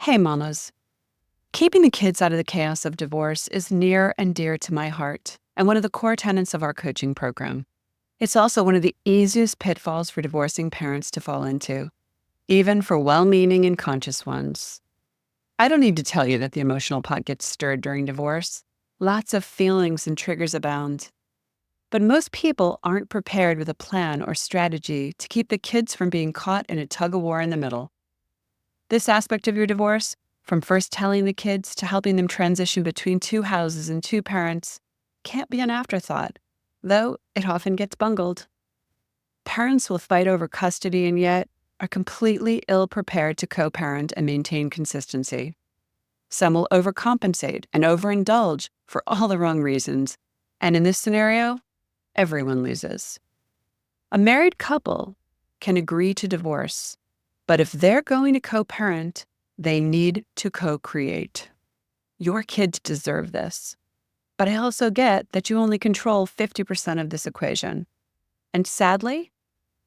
Hey, mamas. Keeping the kids out of the chaos of divorce is near and dear to my heart and one of the core tenets of our coaching program. It's also one of the easiest pitfalls for divorcing parents to fall into, even for well-meaning and conscious ones. I don't need to tell you that the emotional pot gets stirred during divorce. Lots of feelings and triggers abound. But most people aren't prepared with a plan or strategy to keep the kids from being caught in a tug-of-war in the middle. This aspect of your divorce, from first telling the kids to helping them transition between two houses and two parents, can't be an afterthought, though it often gets bungled. Parents will fight over custody and yet are completely ill-prepared to co-parent and maintain consistency. Some will overcompensate and overindulge for all the wrong reasons, and in this scenario, everyone loses. A married couple can agree to divorce, but if they're going to co-parent, they need to co-create. Your kids deserve this. But I also get that you only control 50% of this equation. And sadly,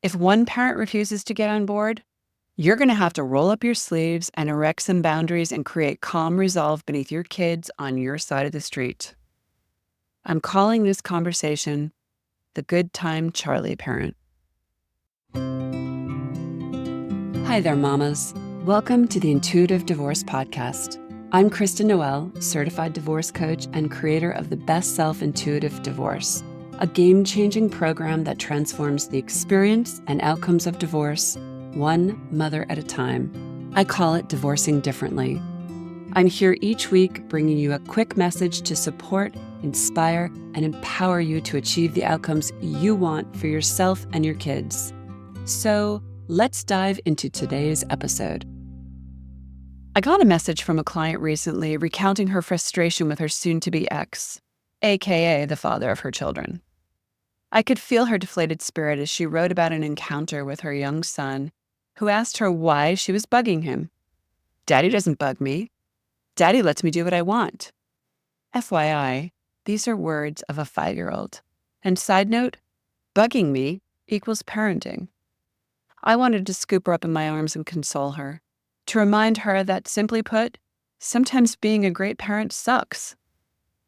if one parent refuses to get on board, you're going to have to roll up your sleeves and erect some boundaries and create calm resolve beneath your kids on your side of the street. I'm calling this conversation the Good Time Charlie Parent. Hi there, mamas. Welcome to the Intuitive Divorce Podcast. I'm Kristen Noel, certified divorce coach and creator of the Best Self Intuitive Divorce, a game-changing program that transforms the experience and outcomes of divorce, one mother at a time. I call it Divorcing Differently. I'm here each week bringing you a quick message to support, inspire, and empower you to achieve the outcomes you want for yourself and your kids. So, let's dive into today's episode. I got a message from a client recently recounting her frustration with her soon-to-be ex, aka the father of her children. I could feel her deflated spirit as she wrote about an encounter with her young son, who asked her why she was bugging him. "Daddy doesn't bug me. Daddy lets me do what I want." FYI, these are words of a 5-year-old. And side note, bugging me equals parenting. I wanted to scoop her up in my arms and console her, to remind her that, simply put, sometimes being a great parent sucks.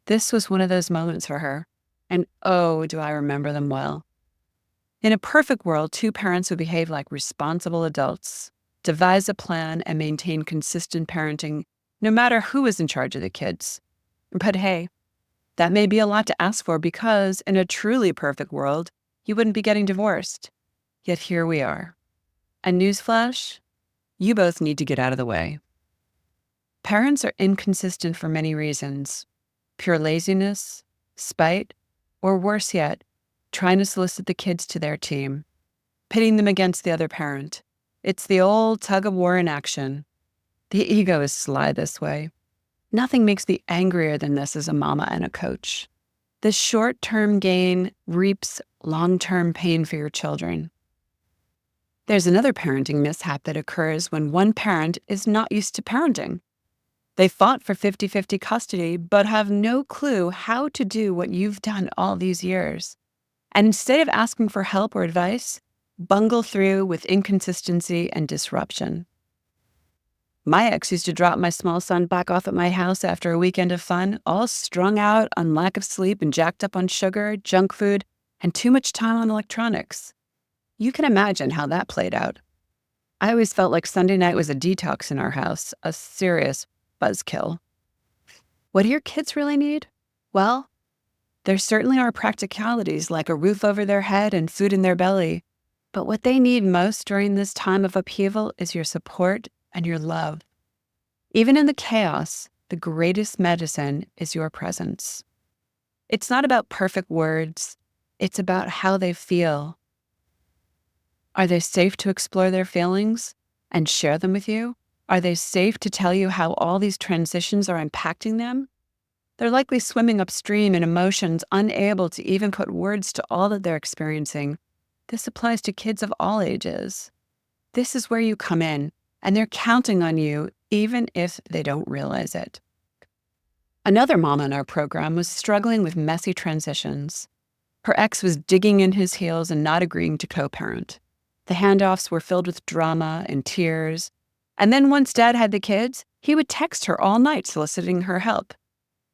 This was one of those moments for her, and oh, do I remember them well. In a perfect world, two parents would behave like responsible adults, devise a plan, and maintain consistent parenting, no matter who is in charge of the kids. But hey, that may be a lot to ask for because, in a truly perfect world, you wouldn't be getting divorced. Yet here we are. And newsflash, you both need to get out of the way. Parents are inconsistent for many reasons: pure laziness, spite, or worse yet, trying to solicit the kids to their team, pitting them against the other parent. It's the old tug-of-war in action. The ego is sly this way. Nothing makes me angrier than this as a mama and a coach. This short-term gain reaps long-term pain for your children. There's another parenting mishap that occurs when one parent is not used to parenting. They fought for 50-50 custody, but have no clue how to do what you've done all these years. And instead of asking for help or advice, bungle through with inconsistency and disruption. My ex used to drop my small son back off at my house after a weekend of fun, all strung out on lack of sleep and jacked up on sugar, junk food, and too much time on electronics. You can imagine how that played out. I always felt like Sunday night was a detox in our house, a serious buzzkill. What do your kids really need? Well, there certainly are practicalities like a roof over their head and food in their belly. But what they need most during this time of upheaval is your support and your love. Even in the chaos, the greatest medicine is your presence. It's not about perfect words. It's about how they feel. Are they safe to explore their feelings and share them with you? Are they safe to tell you how all these transitions are impacting them? They're likely swimming upstream in emotions, unable to even put words to all that they're experiencing. This applies to kids of all ages. This is where you come in, and they're counting on you even if they don't realize it. Another mom in our program was struggling with messy transitions. Her ex was digging in his heels and not agreeing to co-parent. The handoffs were filled with drama and tears. And then once dad had the kids, He would text her all night soliciting her help.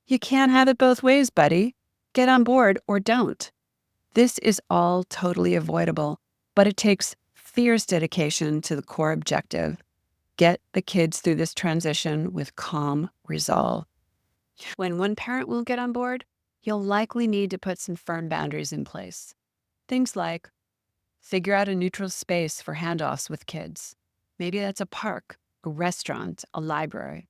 You can't have it both ways, buddy. Get on board or don't. This is all totally avoidable, but it takes fierce dedication to the core objective. Get the kids through this transition with calm resolve. When one parent won't get on board, you'll likely need to put some firm boundaries in place. Things like figure out a neutral space for handoffs with kids. Maybe that's a park, a restaurant, a library.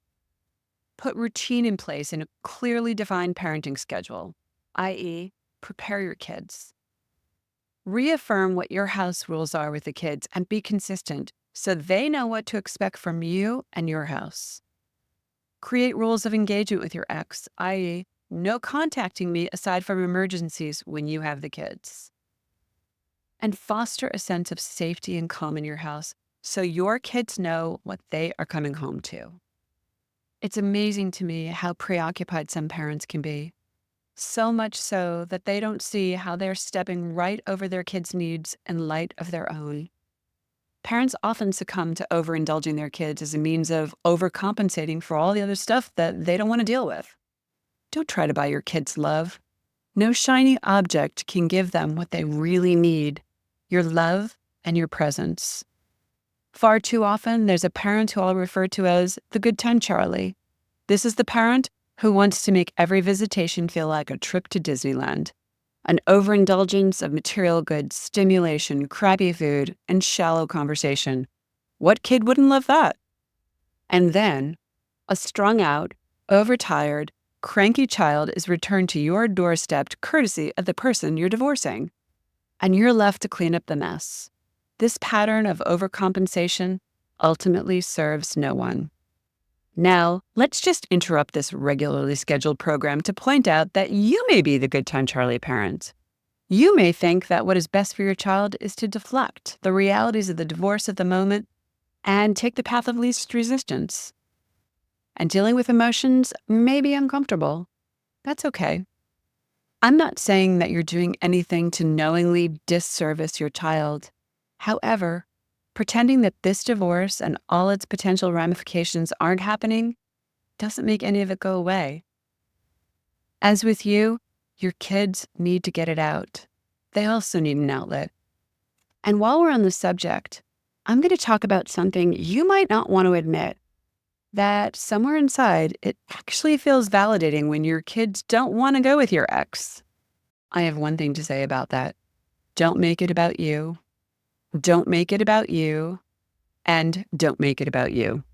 Put routine in place in a clearly defined parenting schedule, i.e., prepare your kids. Reaffirm what your house rules are with the kids and be consistent so they know what to expect from you and your house. Create rules of engagement with your ex, i.e., no contacting me aside from emergencies when you have the kids. And foster a sense of safety and calm in your house so your kids know what they are coming home to. It's amazing to me how preoccupied some parents can be. So much so that they don't see how they're stepping right over their kids' needs in light of their own. Parents often succumb to overindulging their kids as a means of overcompensating for all the other stuff that they don't want to deal with. Don't try to buy your kids love. No shiny object can give them what they really need, your love and your presence. Far too often, there's a parent who I'll refer to as the good time Charlie. This is the parent who wants to make every visitation feel like a trip to Disneyland. An overindulgence of material goods, stimulation, crappy food, and shallow conversation. What kid wouldn't love that? And then, a strung out, overtired, cranky child is returned to your doorstep courtesy of the person you're divorcing. And you're left to clean up the mess. This pattern of overcompensation ultimately serves no one. Now, let's just interrupt this regularly scheduled program to point out that you may be the good time Charlie parent. You may think that what is best for your child is to deflect the realities of the divorce at the moment and take the path of least resistance. And dealing with emotions may be uncomfortable. That's okay. I'm not saying that you're doing anything to knowingly disservice your child. However, pretending that this divorce and all its potential ramifications aren't happening doesn't make any of it go away. As with you, your kids need to get it out. They also need an outlet. And while we're on the subject, I'm going to talk about something you might not want to admit, that somewhere inside, it actually feels validating when your kids don't want to go with your ex. I have one thing to say about that. Don't make it about you. Don't make it about you. And don't make it about you.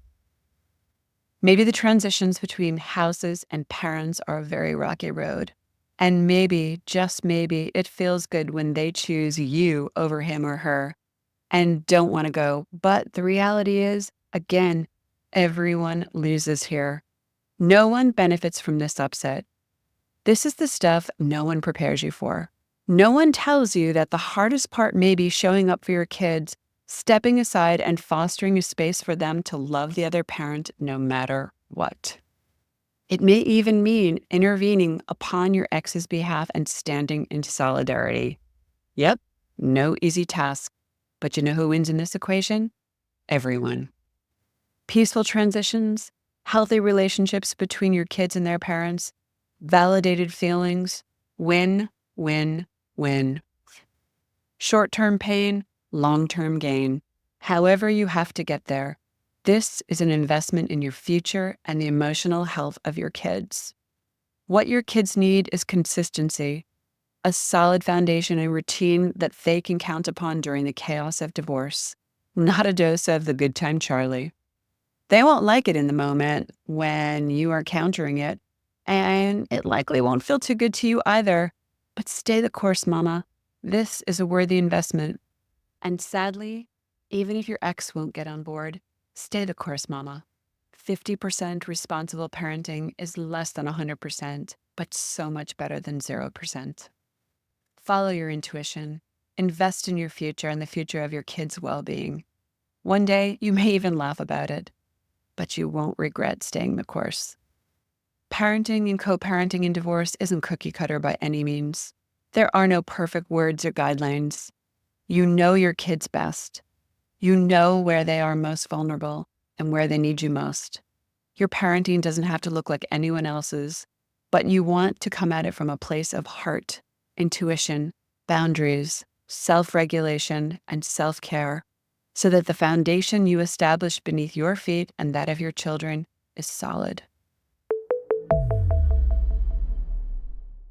Maybe the transitions between houses and parents are a very rocky road. And maybe, just maybe, it feels good when they choose you over him or her and don't want to go. But the reality is, again, everyone loses here. No one benefits from this upset. This is the stuff no one prepares you for. No one tells you that the hardest part may be showing up for your kids, stepping aside and fostering a space for them to love the other parent no matter what. It may even mean intervening upon your ex's behalf and standing in solidarity. Yep, no easy task. But you know who wins in this equation? Everyone. Peaceful transitions, healthy relationships between your kids and their parents, validated feelings, win, win, win. Short-term pain, long-term gain. However you have to get there, this is an investment in your future and the emotional health of your kids. What your kids need is consistency, a solid foundation and routine that they can count upon during the chaos of divorce, not a dose of the good time Charlie. They won't like it in the moment when you are countering it, and it likely won't feel too good to you either. But stay the course, mama. This is a worthy investment. And sadly, even if your ex won't get on board, stay the course, mama. 50% responsible parenting is less than 100%, but so much better than 0%. Follow your intuition. Invest in your future and the future of your kids' well-being. One day, you may even laugh about it, but you won't regret staying the course. Parenting and co-parenting in divorce isn't cookie cutter by any means. There are no perfect words or guidelines. You know your kids best. You know where they are most vulnerable and where they need you most. Your parenting doesn't have to look like anyone else's, but you want to come at it from a place of heart, intuition, boundaries, self-regulation, and self-care, so that the foundation you establish beneath your feet and that of your children is solid.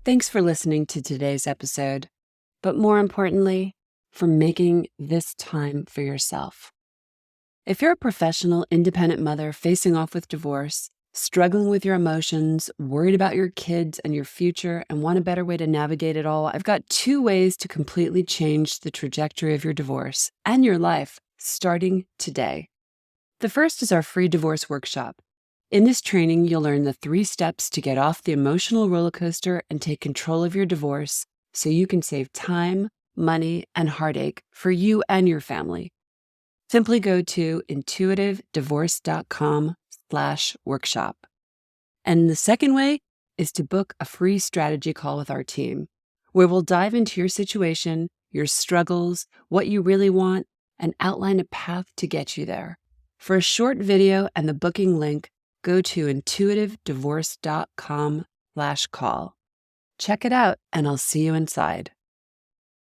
Thanks for listening to today's episode, but more importantly, for making this time for yourself. If you're a professional, independent mother facing off with divorce, struggling with your emotions, worried about your kids and your future, and want a better way to navigate it all, I've got 2 ways to completely change the trajectory of your divorce and your life starting today. The first is our free divorce workshop. In this training, you'll learn the 3 steps to get off the emotional roller coaster and take control of your divorce so you can save time, money, and heartache for you and your family. Simply go to intuitivedivorce.com/workshop. And the second way is to book a free strategy call with our team, where we'll dive into your situation, your struggles, what you really want, and outline a path to get you there. For a short video and the booking link, go to intuitivedivorce.com/call. Check it out, and I'll see you inside.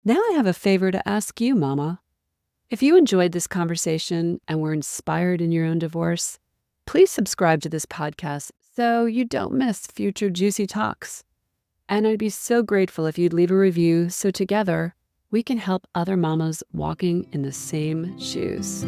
Now I have a favor to ask you, Mama. If you enjoyed this conversation and were inspired in your own divorce, please subscribe to this podcast so you don't miss future juicy talks. And I'd be so grateful if you'd leave a review so together we can help other mamas walking in the same shoes.